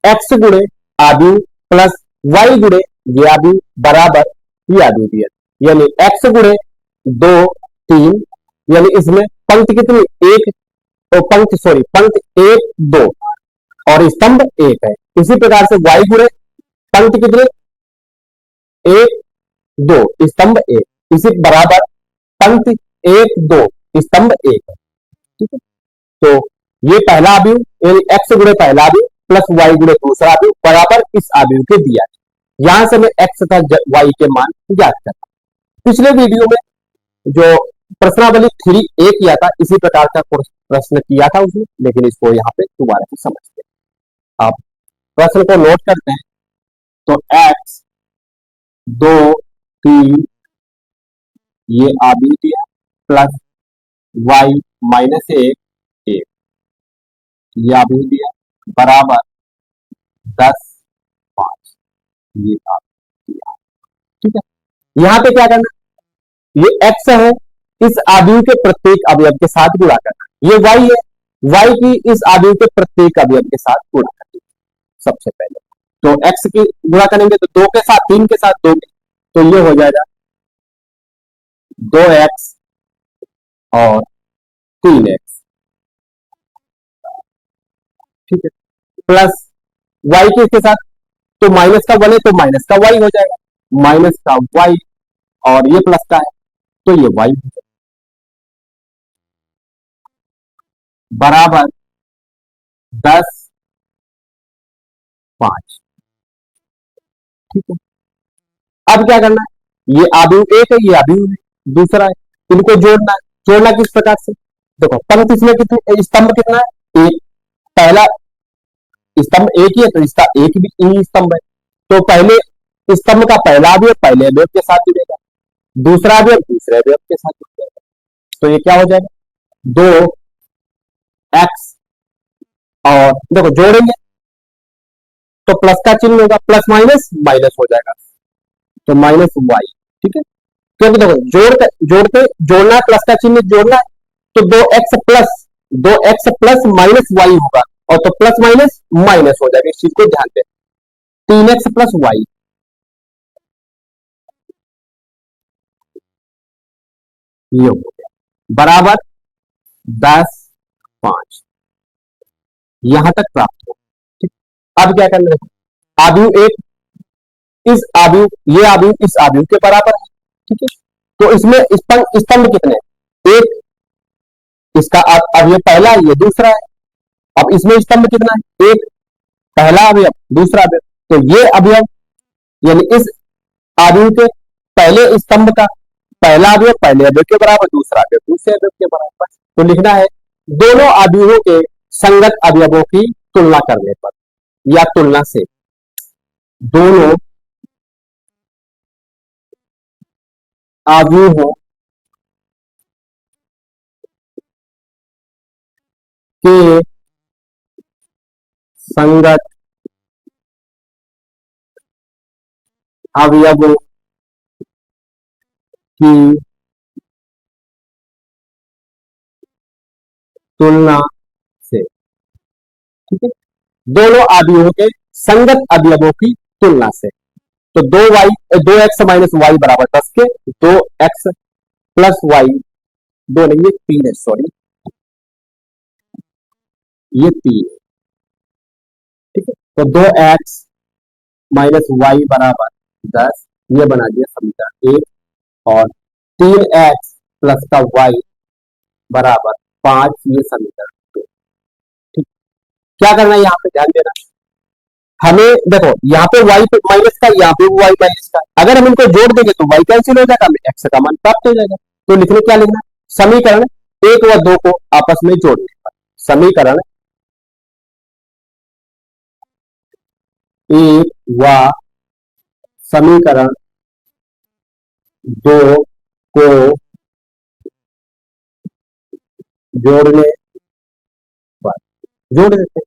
X गुणे आव्यूह plus Y गुणे ये आव्यूह बराबर ये आव्यूह दिया, यानी एक्स गुणे 2 3, यानी इसमें पंक्ति कितनी एक, तो पंक्ति सॉरी पंक्ति 1 2 और स्तंभ 1 है। इसी प्रकार से वाई गुणे पंक्ति कितनी 1 2 स्तंभ 1, इसी बराबर पंक्ति 1 2 स्तंभ 1 है। ठीक है, तो ये पहला आव्यूह यानी एक्स गुणे पहला आव्यूह प्लस वाई गुणे दूसरा आव्यूह बराबर इस आव्यूह के दिया है। यहां से मैं एक्स तथा वाई के मान ज्ञात करता। पिछले वीडियो में जो प्रश्नावली 3A किया था, इसी प्रकार का प्रश्न किया था उसने, लेकिन इसको यहाँ पे दोबारा से समझते हैं। आप प्रश्न को नोट करते हैं तो एक्स 2 3 ये आव्यूह दिया प्लस वाई -1 1 ये आव्यूह दिया बराबर 10 5 ये आव्यूह दिया। ठीक है, यहां पे क्या करना, ये एक्स है, इस आव्यूह के प्रत्येक अवयव के साथ गुणा करना। ये वाई है, वाई की इस आव्यूह के प्रत्येक अवयव के साथ गुणा करना। सबसे पहले तो एक्स की गुणा करेंगे तो 2 के साथ 3 के साथ 2 तो ये हो जाएगा 2x और 3x। ठीक है, प्लस वाई के साथ तो माइनस का 1 है तो माइनस का वाई हो जाएगा, माइनस का वाई और ये प्लस का है तो ये वाई हो जाएगा बराबर 10 5। ठीक है, अब क्या करना है, ये आव्यूह एक है, ये आव्यूह है दूसरा है, इनको जोड़ना है। जोड़ना किस प्रकार से, देखो पंक्ति इसमें कितनी, स्तंभ कितना है एक, पहला स्तंभ एक ही है तो इसका एक भी ही स्तंभ है, तो पहले स्तंभ का पहला अवयव पहले अवयव के साथ जुड़ेगा, दूसरा अवयव दूसरे अवयव के साथ जुड़ जाएगा, तो ये क्या हो जाएगा 2x और देखो जोड़ेंगे तो प्लस का चिन्ह होगा, प्लस माइनस माइनस हो जाएगा तो माइनस वाई। ठीक है, क्योंकि देखो जोड़ते जोड़ना है, प्लस का चिन्ह जोड़ना है तो 2x प्लस माइनस वाई होगा, और तो प्लस माइनस माइनस हो जाएगा, इस चीज को ध्यान दें। 3x प्लस वाई ये हो गया बराबर 10 5, यहां तक प्राप्त हो। ठीक, अब क्या करना है, आव्यूह एक इस आव्यूह ये आव्यूह इस आव्यूह के बराबर है। ठीक है, तो इसमें स्तंभ कितने, एक, इसका अवयव पहला है ये दूसरा है, अब इसमें स्तंभ कितना है एक, पहला अवयव दूसरा अवयव, तो ये अवयव यानी इस आव्यूह के पहले स्तंभ का पहला अवयव पहले अवयव के बराबर, दूसरा अवयव दूसरे अवयव के बराबर। तो लिखना है दोनों आव्यूहों के संगत अवयवों की तुलना करने पर या तुलना से दोनों आव्यूहों के संगत अवयवों की तुलना से। ठीक है, दोनों आव्यूहों के संगत अवयवों की तुलना से, तो 2x माइनस वाई बराबर 10 के 2x प्लस वाई, दो नहीं ये 3 है, सॉरी ये 3 है। ठीक है, तो 2x माइनस वाई बराबर 10 ये बना दिया समीकरण 1, और 3x प्लस का वाई बराबर 5 ये समीकरण 2। ठीक, क्या करना है यहाँ पे ध्यान देना, हमें देखो यहाँ पे y माइनस का, यहाँ पे y माइनस का, अगर हम इनको जोड़ देंगे तो y कैंसिल हो जाएगा, हमें x का मान प्राप्त हो जाएगा। तो लिखने क्या लिखना, समीकरण 1 व 2 को आपस में जोड़ने पर समीकरण 1 व समीकरण 2 को जोड़ने पर जोड़ देते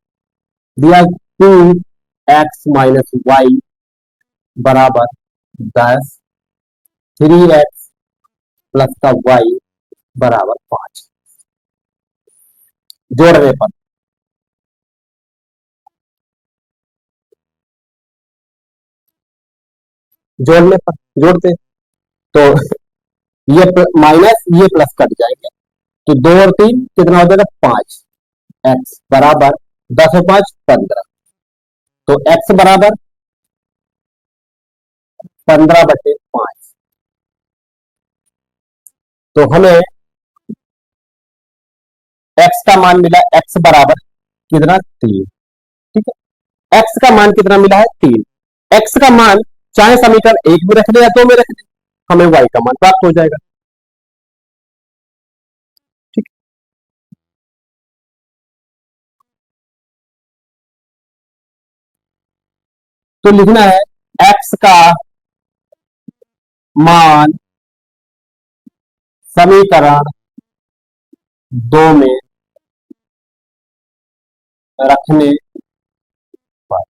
दिया 2x माइनस वाई बराबर 10, 3x प्लस का वाई बराबर 5 जोड़ने पर जोड़ने पर जोड़ते हैं। तो ये माइनस ये प्लस कट जाएंगे, तो 2 और 3 कितना हो जाएगा 5। एक्स बराबर 10 और 5 15। तो एक्स बराबर 15/5। तो हमें एक्स का मान मिला, एक्स बराबर कितना 3। ठीक है, एक्स का मान कितना मिला है 3। एक्स का मान चाहे समीकरण 1 में रख दे या 2 में रख दे, हमें वाई का मान प्राप्त हो जाएगा। ठीक, तो लिखना है एक्स का मान समीकरण 2 में रखने पर।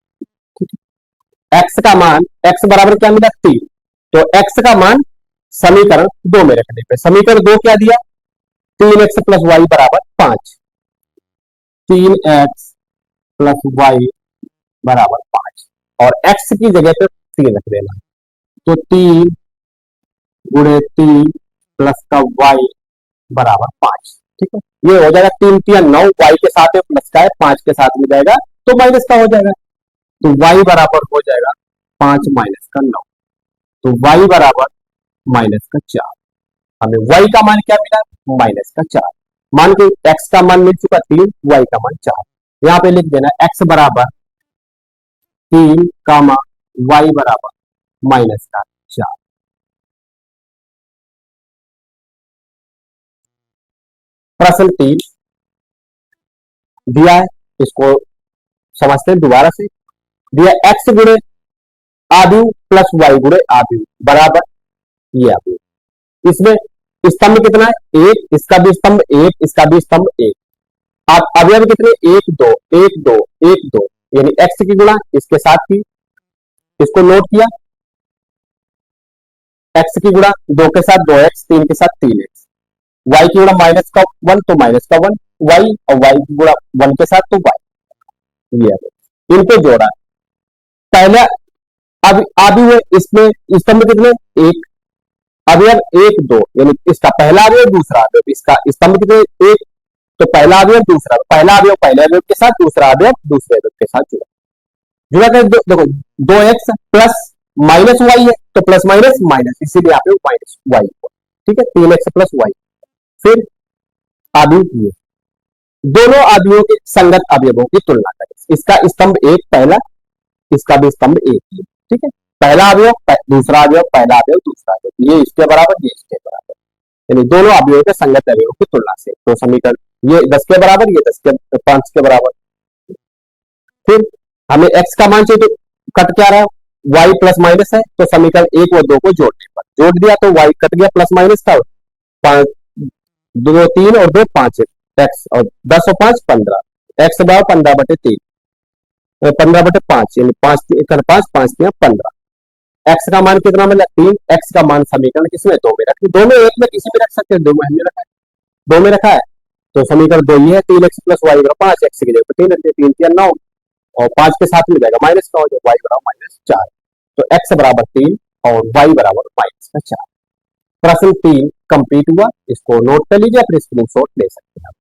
एक्स का मान, एक्स बराबर क्या मिला 3, तो एक्स का मान समीकरण 2 में रखने पे, समीकरण 2 क्या दिया 3x प्लस वाई बराबर 5। 3x प्लस वाई बराबर 5, और x की जगह पे 3 रख देना। तो 3 × 3 प्लस का y बराबर 5। ठीक है, ये हो जाएगा 3×3 = 9, y के साथ प्लस का है 5 के साथ में जाएगा तो माइनस का हो जाएगा। तो y बराबर हो जाएगा 5 माइनस का 9, तो y बराबर -4। हमें y का मान क्या मिला -4। मान के x का मान मिल चुका 3, y का मान 4। यहां पे लिख देना x बराबर 3 कामा y बराबर -4। प्रश्न 3 दिया है, इसको समझते हैं दोबारा से। दिया x गुणे आदिव प्लस वाई गुणे आदिव बराबर ये आदिव। इसमें स्तंभ कितना है 1, इसका भी स्तंभ 1, इसका भी स्तंभ 1। आप अवयव कितने 1 2 1 2 1 2, यानी x की गुणा इसके साथ की, इसको नोट किया। x की गुणा 2 के साथ 2x, 3 के साथ 3x, y की गुणा माइनस का 1 तो माइनस का 1 y, और y की गुणा 1 के साथ तो y। ये इनको जोड़ा पहले। अब आदि हुए इसमें स्तंभ कितने 1, अवयव 1 2, यानी इसका पहला अवयव दूसरा अवयव, इसका स्तंभ कितने 1, तो पहला अवयव दूसरा, पहला अवयव पहले अवयव के साथ, दूसरा अवयव दूसरे अवयव के साथ जुड़ा जुड़ा कर देखो 2x प्लस माइनस वाई है, तो प्लस माइनस माइनस, इसीलिए आप माइनस वाई। ठीक है, 3x प्लस वाई। फिर आदि ये दोनों आदियों के संगत अवयवों की तुलना करें। इसका स्तंभ 1 पहला, इसका भी स्तंभ 1। ठीक है, पहला अवयव दूसरा अवयव, पहला अवयव दूसरा अवयव, ये इसके बराबर, ये इसके बराबर, यानी दोनों अवयवों के संगत अवयवों की तुलना से। तो समीकरण ये 10 के बराबर, ये 5 के बराबर। फिर हमें x का मान चाहिए, तो कट क्या रहा है y प्लस माइनस है, तो समीकरण 1 और 2 को जोड़ने पर जोड़ दिया तो y कट गया प्लस माइनस का, 2 3 और 2 5 x, और 10 और 5 15, x बराबर 15/3, 15/5, यानी 5 5 15। x का मान कितना मिला 3, x का मान समीकरण किसमें 2 में रखें, 2 में 1 में किसी में रख सकते हैं, 2 में हमने रखा है, 2 में रखा है। तो समीकरण 2 ये है 3x प्लस वाई बराबर 5, x की जगह पर 3 रखते, 3 3 9, और 5 के साथ में जाएगा माइनस का हो जाएगा, y बराबर -4। तो x बराबर 3 और y बराबर -4। प्रश्न 3 कंप्लीट हुआ, इसको नोट कर लीजिए, अपने स्क्रीनशॉट ले सकते हैं।